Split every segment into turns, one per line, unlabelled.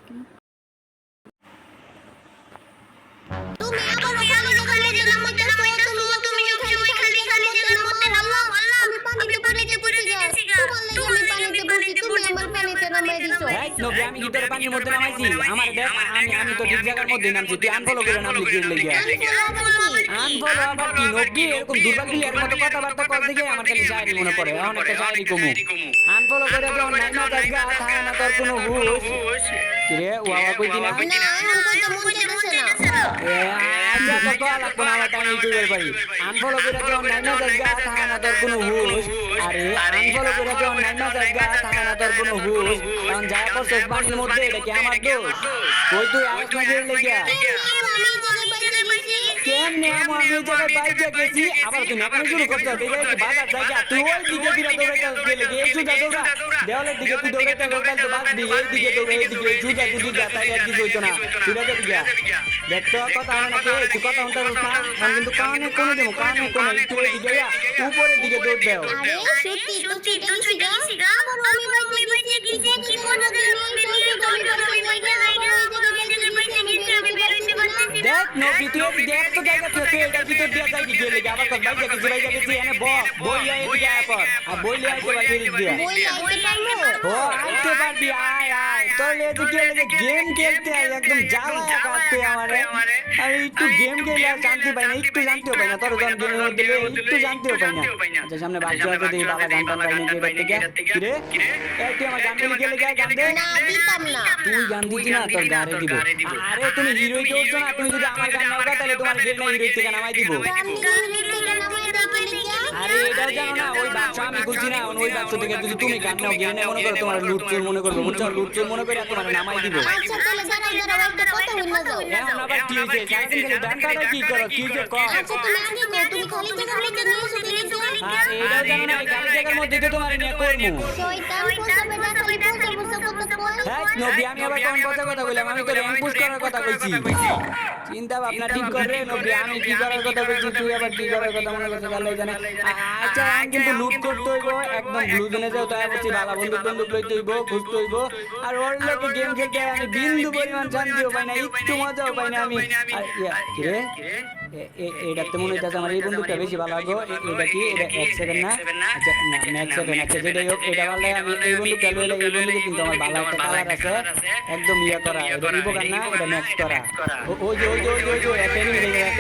তুমি আবার ওখানে জায়গার মধ্যে নামাইতেছো তুমি ওখানে জায়গার মধ্যে নামো আমি পানিতে পড়ে গেছি তোমার লাগি আমি পানিতে পড়ছি তুমি আমার পানিতে নামাই দিছো
এই নবী আমি কি তোর পানির মধ্যে নামাইছি আমার দেখ আমি তো ঠিক জায়গার মধ্যে নামছি তুই আনফলো করে নামলি কি লাগি আনফলো আবার কি নবী এরকম দুর্বল বিলের মতো কথাবার্তা কর দিকে আমার খালি শায়রি মনে পড়ে এখন একটা শায়রি কমু আনফলো করে যখন নাইমা জায়গা থাকে না তোর কোনো হুশ কি রে ও আবার কই দিনা
না এখন কইতে মন চাইতেছে না
আচ্ছা তো কল লাগবে না আমার টাইম ইউটিউবের পারি আনফলো করে যখন নাইমা জায়গা থাকে না তোর কোনো হুশ আরে আনফলো করে যখন নাইমা জায়গা থাকে না তোর কোনো হুশ এখন যা করছস পানির মধ্যে এটা কি আমার দোষ কই তুই আরেক না গেলে লাগিয়া কেমনে আমি জায়গায় বাইরে গেছি আবার তুই নাকানি শুরু করতে দেখে কি বাজার জায়গা তুই ওই দিকে দিরা দৌড়াইতে গেলে এই সুজা দৌড়া দেওয়ালের দিকে তুই দৌড়াইতে গেলে তো বাদ দি এই দিকে দৌড়া এই দিকে সুজা তুই যা তাই আর কিছু হইতো না তুই রাজা দিয়া দেখতো কথা হয় না কে তুই কথা শুনতে পারছ না আমি কিন্তু কানে কোনে দেবো কানে কোনে তুই ওই দিকে যা উপরের দিকে দৌড় দাও
আরে সত্যি তো দেখি গা আমার আমি বাইরে গেছি কি মনে করি
দেখ নবী তুই দেখ তো জায়গা থেকে এটা ভিতর দিয়া যাই কি গেলে আবার কত বাইরে গেছি এনে বই আইতে যায় পর আর বই লিয়ে আইতে বাইরে দিয়া
বই আইতে পারবো
ও আইতে পারবি আয় তোর এদিকে গেম খেলতে আই একদম জ্বালা কাটতে আমারে আর একটু গেম খেলে আর শান্তি পাই না একটু শান্তিও পাই না তোর যখন গেমের মধ্যে একটু শান্তিও পাই না আচ্ছা সামনে বাজছে আছে দেখি বাবা গান টান পাই না কি রে এই তুই আমার গান দিলি গেলে গান দে
না দিতাম না
তুই গান দিবি না তোর গারে দিব আরে তুমি হিরোই করছো না তুমি যদি আমার গান নাও তাহলে তোমার গেল না হিরোই থেকে নামাই দিব আরে এটাও জানো না ওই বাচ্চা আমি বলছি না ওই বাচ্চা থেকে যদি তুমি গান নাও গেলে মনে করো তোমার লুটচুর মনে করবো বুঝছো লুটচুর মনে করে তোমার নামাই দিব
আচ্ছা তাহলে দাঁড়াও একটা কথা বলনা যাও
এখন আবার কি হইছে সারাদিন খালি ডান কাটা কি করো কি যে কর
আচ্ছা তুমি আগে কও তুমি খালি জায়গার মধ্যে নিয়ে এসে দিলে তো
আরে এটাও জানো না এই খালি জায়গার মধ্যে তো তোমার নিয়ে করমু
শয়তান পোষাবে না খালি পোষা কথা কয়
হ্যাঁ নবী আমি আবার কোন কথা বললাম আমি তো র‍্যাঙ্ক পুশ করার কথা কইছি চিন্তা ভাবনা ঠিক কর রে নবী আমি কি করার কথা বলছি তুই আবার কি করার কথা মনে করছিস আল্লাহ জানে আচ্ছা আমি কিন্তু লুট করতে হইব একদম ব্লু জোনে যাও তাই বলছি ভালো বন্দুক লইতে হইব খুঁজতে হইব আর ওর লোকে গেম খেলতে আমি বিন্দু পরিমাণ শান্তিও পাই না একটু মজাও পাই না আমি আর কি রে এটাতে মনে হচ্ছে আমার এই বন্দুকটা বেশি ভালো লাগো এটা কি এটা 1 সেকেন্ড না আচ্ছা না ম্যাক্স সেকেন্ড আচ্ছা যেটাই হোক এটা ভালো আমি এই বন্দুকটা লইলে এই বন্দুকে কিন্তু আমার ভালো একটা কালার আছে একদম ইয়া করা এটা ইবোকার না এটা ম্যাক্স করা ওই যে একটা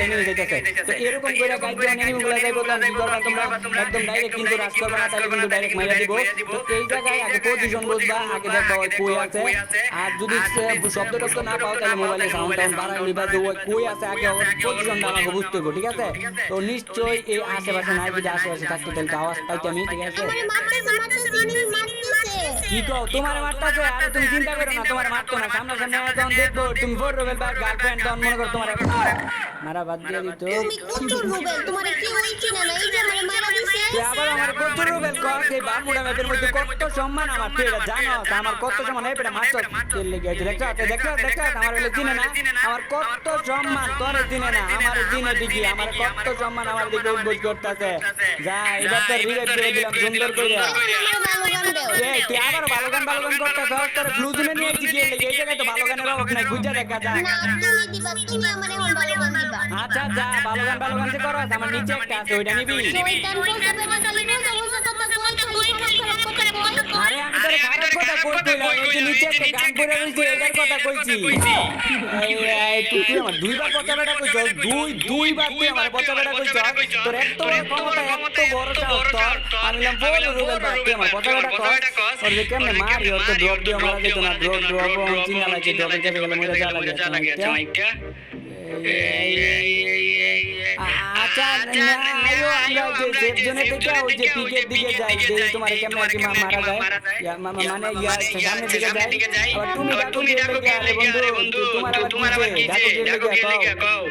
এনিমি যাইতেছে তো এরকম করে গাইড যখন এনিমি গুলা যাইবো তখন কি করবা তোমরা একদম ডাইরেক্ট কিন্তু রাশ করবা না তাহলে কিন্তু ডাইরেক্ট মাইরা দিব তো এই জায়গায় আগে পজিশন বুঝবা আগে দেখবা ওই কই আছে আর যদি শব্দ টব্দ না পাও তাহলে মোবাইলে সাউন্ড টাউন বাড়াই নিবা যে ওই কই আছে আগে ওই পজিশনটা আমাকে বুঝতে হবে ঠিক আছে তো নিশ্চয়ই এই আশেপাশে নাই যদি আশেপাশে থাকতে তাহলে তো আওয়াজ পাইতে আমি ঠিক আছে
আমারে মারতেছে জিনিস মারতেছে
কি কও তোমার মারতাছে আরে তুমি চিন্তা করো না তোমার মারতো না সামনে যখন দেখবো তুমি ফোর রুবেল বা গার্লফ্রেন্ড তখন মনে করো তোমার মারা বাদ দিয়ে দিত
তুমি কত রুবেল তোমারে কি হইছে না এই যে আমারে মারা দিছে
আবার আমার কত রুবেল কর সেই বারমুডা ম্যাপের মধ্যে কত সম্মান আমার তুই এটা জানো আমার কত সম্মান এই পেটা মারছ তেল লেগে আছে দেখো আমার বলে চিনে না আমার কত সম্মান তোরে চিনে না আমার চিনে দিকি আমার কত সম্মান আমার দিকে উদ্বোধ করতেছে যা এবার তো রিলেট করে দিলাম সুন্দর করে
ভালো গান দাও
এই তুই আবার ভালো গান করতেছ তোর ব্লু জোনে নিয়ে কি লেগে এই জায়গায় তো ভালো গানের অভাব নাই বুঝা দেখা যায়
না তুমি দিবা তুমি আমারে এখন ভালো গান দিবা
আচ্ছা যা ভালো গান যে করো আমার নিচে একটা আছে ওইটা নিবি
শয়তান পোষাবে না খালি পোষা কথা কয় খারাপ কথা বল
আরে আমি তোরে খারাপ কথা কইছিলাম ওই যে নিচে একটা গান পড়ে রইছে এটার কথা কইছি এই তুই আমার দুইবার কথা বেটা কইছ দুইবার তুই আমার কথা বেটা কইছ তোর এত ক্ষমতা এত বড় সাহস তোর আমি বললাম বড় রুবেল ভাই তুই আমার কথা বেটা কর ওর যে কেমনে মারি ওর তো ড্রপ দিয়ে মারা যেত না ড্রপ চিন্তা লাগে ড্রপের কাছে গেলে মরে যা লাগে জামাইকা আচ্ছা আয়ো আমরা যে সেফ জোনে থেকে ওই যে পিকের দিকে যাই যে তোমার কেমন আছে মারা যায় মানে সামনের দিকে যাই আবার তুমি ডাকু দিয়ে লেগে আরে বন্ধু তোমার আবার কি ডাকু দিয়ে লেগে কও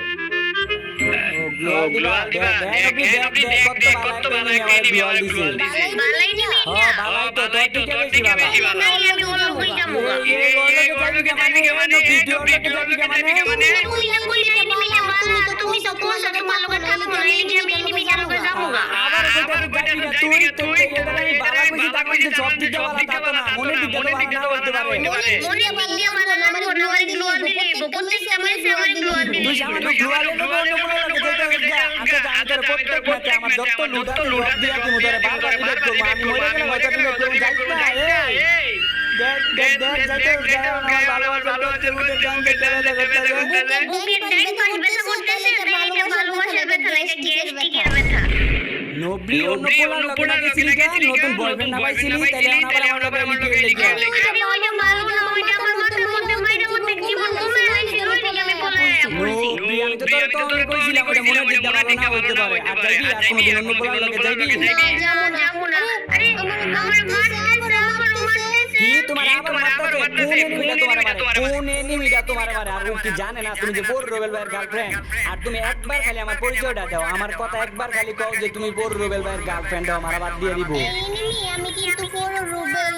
ও গ্লোয়াল দিবা দেখ কত ভালো আমার গ্লোয়াল দিছে
বালাই দিবি
হ্যাঁ ভালোই তো তোর থেকে বেশি ভালো
নাইলে আমি ওলা হই যাবো
এই ওলাকে যাবি মানে ভিডিওটাকে যাবি মানে
তুমি তো তোমার সাথে ভালো গান গাবো না এই যে আমি এনিমি জানো যাবো
আবার কইটা যাবি না তুই তো এটা আমি বালা কইছি তার যে সব দিকটা ভালো তা তো না, মনের দিকটা তো ভালো নাও হতে পারে।
মনে বিদ্যা ভালো না আমার গ্লোয়াল দিলে প্রত্যেকটা মেসে আমার গ্লোয়াল দিলে
তুই সামান্য গ্লোয়ালে নেবো অন্য কোনো লাগে যেটা লাগা। আচ্ছা যা তোর প্রত্যেক ম্যাচে আমার যত লুট দিয়া তুমি তোরে বারবার ডিলেট করব, আমি মরে গেলে হয়তো ডিলেট করব, যাইস না। এই দেখ যাইতে যায় আমার ভালোবাসা করতে উঠে গান করতে করতে
বুকের ডাইন পাশে ব্যথা করতেছে, এটা ভালোবাসার ব্যথা না, এটা গ্যাস্ট্রিকের ব্যথা।
নবরি অন্য পোলার লগে না গেছিলি কেন? নতুন বয়ফ্রেন্ড না পাইছিলি? তাইলে আবার আমার লগে লিখে লিখে
আমি ওইটা মারবো না, ওইটা আমার মাথার মধ্যে মাইরা মধ্যে জীবন ঘুমে আইছে, আমি পলায়া পড়ছি।
নবরি আমি তো তোরে তো আমি কইছিলাম ওটা মনের দিকটা ভালো না হইতে পারে। আর যাইবি আর কোনদিন অন্য পোলার লগে যাইবি?
যাবো না। আরে আমার মারতেছে।
কি তোমার আবার মারতাছে? কোন এনিমিটা তোমারে মারে? কোন এনিমিটা তোমারে মারে? আর ও কি জানে না তুমি যে বোর রোবেল ভাইয়ের গার্লফ্রেন্ড? আর তুমি একবার খালি আমার পরিচয়টা দাও, আমার কথা একবার খালি কও যে তুমি বোর রোবেল ভাইয়ের গার্লফ্রেন্ড, দাও মারা বাদ দিয়ে দিব।
এনিমি আমি কিন্তু পুরো রুবেল।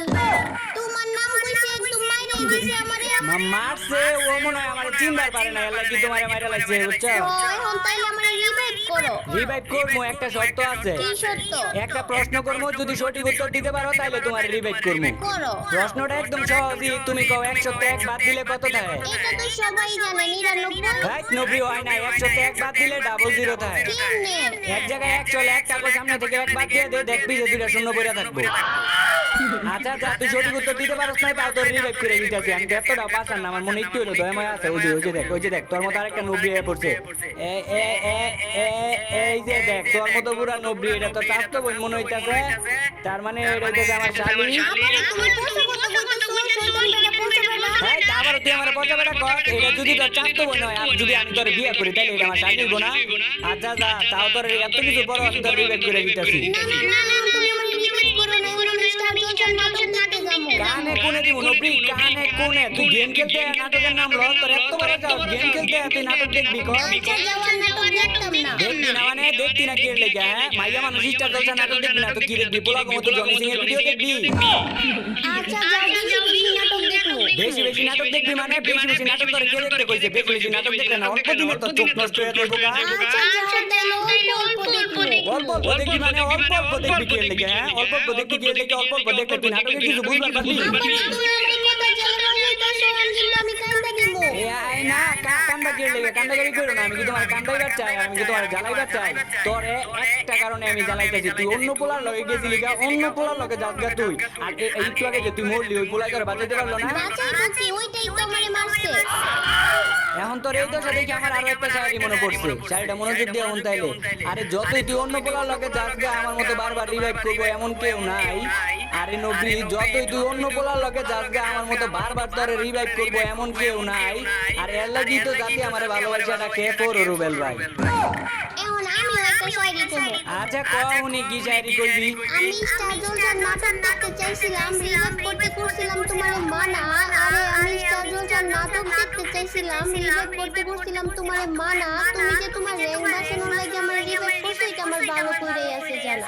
তোমার নাম কইছে একদম মাইরাই দিছে আমারে।
মারছে ও মনে হয় আমার চিনবার পারে না, আল্লাহ কি তোমারে মাইরা লাগছে বুঝছো?
এখন তাইলে আমারে রিভাইভ করো।
রিভাইভ করবো, একটা শর্ত আছে।
কি সত্য?
একটা প্রশ্ন করবো, যদি সঠিক উত্তর দিতে পারো তাহলে তোমার রিভাইভ করবো।
করো।
প্রশ্নটা একদম সহজই, তুমি কও 101 বাদ দিলে কত থাকে?
এটা তো সবাই জানে 99।
রাইট, 90 হয় না, 101 বাদ দিলে ডাবল জিরো থাকে।
কেমনে?
এক জায়গায় 1 চলে, এক টাকা সামনে থেকে 1 বাদ দিয়ে দে, দেখবি যে দুইটা শূন্য পড়ে থাকবে। আচ্ছা যা, তুই সঠিক উত্তর দিতে পারছ না, তাও তোর রিভাইভ করে দিতেছি। আমি এতটা পাসার না, আমার মনে একটু হলো দয়াময় আছে। ওই যে দেখ তোর মতো আরেকটা 90 হয়ে পড়ছে। এই যে দেখ তোর মতো পুরা 90, এটা তো চাষ তো মনে হইতাছে। তার মানে এটা হইতেছে আমার শালি।
আমারে তুমি পয়সা কত কইতাছো? শয়তান বেটা পয়সা বেটা।
এই তারপর তুই আমার পচা বেটা কর, এটা যদি তোর চাষ তো মনে হয়, আর যদি আমি তোর বিয়ে করি তাহলে এটা আমার শালি হইবো না? আচ্ছা যা, তাও তোর এত কিছু বড়, আমি তোর রিভাইভ করে দিতেছি।
না তুমি আমারে রিভাইভ করো না, এখন আমি স্টার জলসার নাটক দেখতে যাবো।
কানে কোনে দিব নবরি, কানে কোনে? তুই গেম খেলতে নাটকের নাম লস, তোর এত বড় যাও গেম খেলতে তুই নাটক দেখবি? কর
আচ্ছা যাওয়ার নাটক দেখতাম না।
দেখবি না মানে দেখবি না কি লেগে? হ্যাঁ মাইয়া মানুষ স্টার জলসা নাটক দেখবি না তো কি দেখবি? পোলা মতো জনি সিং এর ভিডিও দেখবি?
আচ্ছা যাও বেশি নাটক দেখো।
বেশি নাটক দেখবি মানে বেশি নাটক তোর কে দেখতে কইছে? বেশি নাটক দেখলে না অল্প দিনে তো চোখ নষ্ট হয়ে যাবে বোকা।
আচ্ছা যাও তাহলে অল্প
দেখবি মানে অল্প দেখবি কি লেগে? হ্যাঁ অল্প দেখবি কি লেগে? অল্প দেখলে তুই নাটকে কিছু বুঝবার পারবি?
তুমি আমার কথা জেলে লইতাছো, আমি কান্দা দিব।
এই না কান্দা কি লেগে? কান্দাকারি করো না, আমি কি তোমার কান্দাইবার চাই? আমি কি তোমার জ্বালাইবার চাই? তোরে একটা কারণে আমি জ্বালাইতেছি, তুই অন্য পোলার লগে গেছিলি গা, অন্য পোলার লগে যাস গা তুই। আর একটু আগে যে তুই মরলি, ওই পোলা তোর বাঁচাইতে পারলো না?
বাঁচাই করছি, ওইটাই তো আমারে মারছে।
এখন তোর এই দশা দেখে আমার আরো একটা শাড়ি মনে পড়ছে, শাড়িটা মনোযোগ দিয়ে এমন তাইলে। আরে যতই তুই অন্য পোলার লগে যাস গা, আমার মতো বারবার রিভাইভ করবো এমন কেউ নাই। আরে নবী, যতই তুই অন্য পোলার লগে যাস গা, আমার মতো বারবার তোরে রিভাইভ করবো এমন কেউ নাই। আর এর লাগি তো জাতি আমারে ভালোবাসাটা কে করো রুবেল ভাই।
এখন আমিও একটা শায়রি করব।
আচ্ছা কওনি কি শায়রি করবি?
আমি স্টার জলসার নাটক দেখতে চাইছিলাম, রিভাইভ করতে করছিলাম তোমার মানা। আরে আমি স্টার জলসার নাটক দেখতে চাইছিলাম, রিভাইভ করতে করছিলাম তোমার মানা। তুমি যে তোমার র্যাঙ্ক বাঁচানোর লাগি আমার রিভাইভ করছো, এটা আমার ভালো করেই আছে জানা।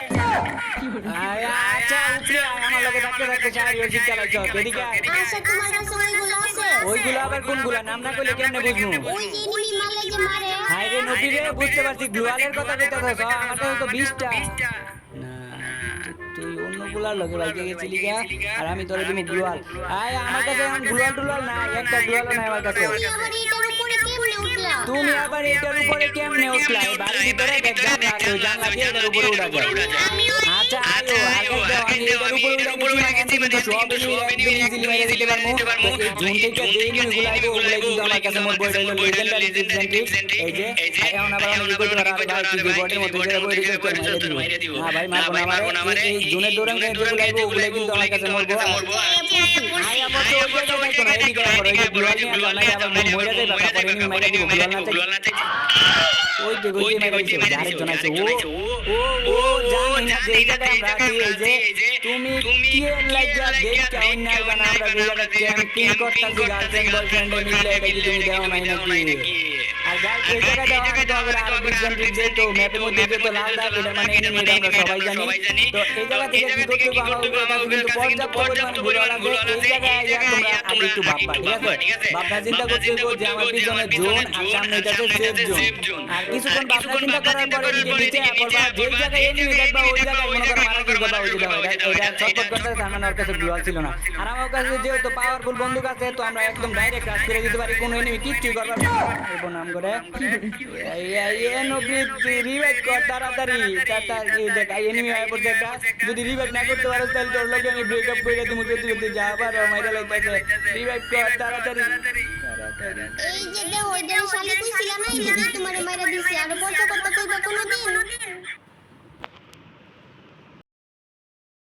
আচ্ছা উপরে আয়, আমার লগে থাকতে থাকতে শায়রি শিখ চালাইছ। এদিকে আয়।
আচ্ছা তোমার কাছে ওইগুলো আছে?
ওইগুলো আবার কোনগুলা? নাম না কইলে কেমনে বুঝবো?
ওই যে এনিমি মারলে যে মারে।
হাই রে নবী রে, বুঝতে পারছি গ্লোয়ালের কথা কইতাছস। আমার কাছে তো 20টা না, তুই অন্য গুলার লগে বাইকে গেছিলি গা, আর আমি তোরে দিমু গ্লোয়াল। আয় আমার কাছে এখন গ্লোয়াল না, একটা গ্লোয়ালও নাই আমার কাছে।
তুমি আবার এটার উপরে কেমনে উঠলা?
তুমি আবার এটার উপরে কেমনে উঠলা? এই বাড়ির ভিতরে দেখ জানলা, তুই জানলা দিয়ে এটার উপরে উঠা যায়। আচ্ছা আয়ো, আগে দাও, আমি এটার উপরে উঠা গেছি মানে তো সব একদম ইজিলি মেরে দিতে পারবো। তো এই জোন থেকে যেই গুলো আইবো ওগুলো কিন্তু আমার কাছে মোর বইটা হলো লেজেন্ডারি ডিসেন্ট্রিক। এই যে এখন আবার আমি কইতে পারবো ভাই তুই বডির মধ্যে যেটা বই রিকোয়েস্ট করে মাইরে দিব। না ভাই মারবো না আমারে, এই জোনের দৌড়ান যেগুলো আইবো ওগুলো কিন্তু আমার কাছে মরবো। আয় আবার তো ওই জায়গায় যাইতো না, এদিকে আবার ওই যে গ্লোয়াল নিয়ে আসলাম, নাকি আবার মরে যাইবা, তারপরে এমনি মাইরা দিব গ্লোয়াল না চাই। ওই যে ওই মাইরা দিছে, আরেকজন আছে ও জানি না যে এই জায়গায় আমরা আছি। এই যে তুমি কি লাগা দেখা অন্যায় বানা, আমরা যে জায়গায় ক্যাম্পিং করতেছি গার্লফ্রেন্ড বয়ফ্রেন্ড মিলে, এটা কি তুমি দেও নাই নাকি? আর গাইস এই জায়গায় দেওয়া তো হবে আরো ডিসেন্ট্রিক যে তো ম্যাপের মধ্যে যে তো লাল দাগ, এটা মানে এনিমি, আমরা সবাই জানি। তো এই জায়গা থেকে কি করতে পারো কিন্তু পর্যাপ্ত পরিমাণ গুলোলা আছে। এই জায়গায় আইয়া তোমরা আগে একটু ভাববা, ঠিক আছে? ভাবনা চিন্তা করতে হবে যে আমার পিছনে জোন আর সামনে এটাতে সেফ জোন। আর কিছুক্ষণ ভাবনা চিন্তা করার পরে নিজে নিচে করবা, যে জায়গায় এনিমি দেখবা ওই জায়গায় মনে করো মারা করবা, ওই জায়গায় এটা ছটফট করতে তার মানে ওর কাছে গ্লোয়াল ছিল না। আর আমার কাছে যেহেতু পাওয়ারফুল বন্দুক আছে তো আমরা একদম ডাইরেক্ট ক্রাশ করে দিতে পারি, কোনো এনিমি কিচ্ছুই করবার না। এরপর নাম করে রিভাইভ কর তাড়াতাড়ি, দেখ এনিমি হয়ে পড়ছে একটা, যদি রিভাইভ না করতে পারো তাহলে তোর লোকে আমি ব্রেকআপ করে দিমু, করতে যা আবার মাইরা লাইতাছে। রিভাইভ কর তাড়াতাড়ি তাড়াতাড়ি।
এই যে দেহ ওইটার শালি কইছিলা না এই যে তোমারে মাইরা দিছি আর বলছো কথা কইবা কোনোদিন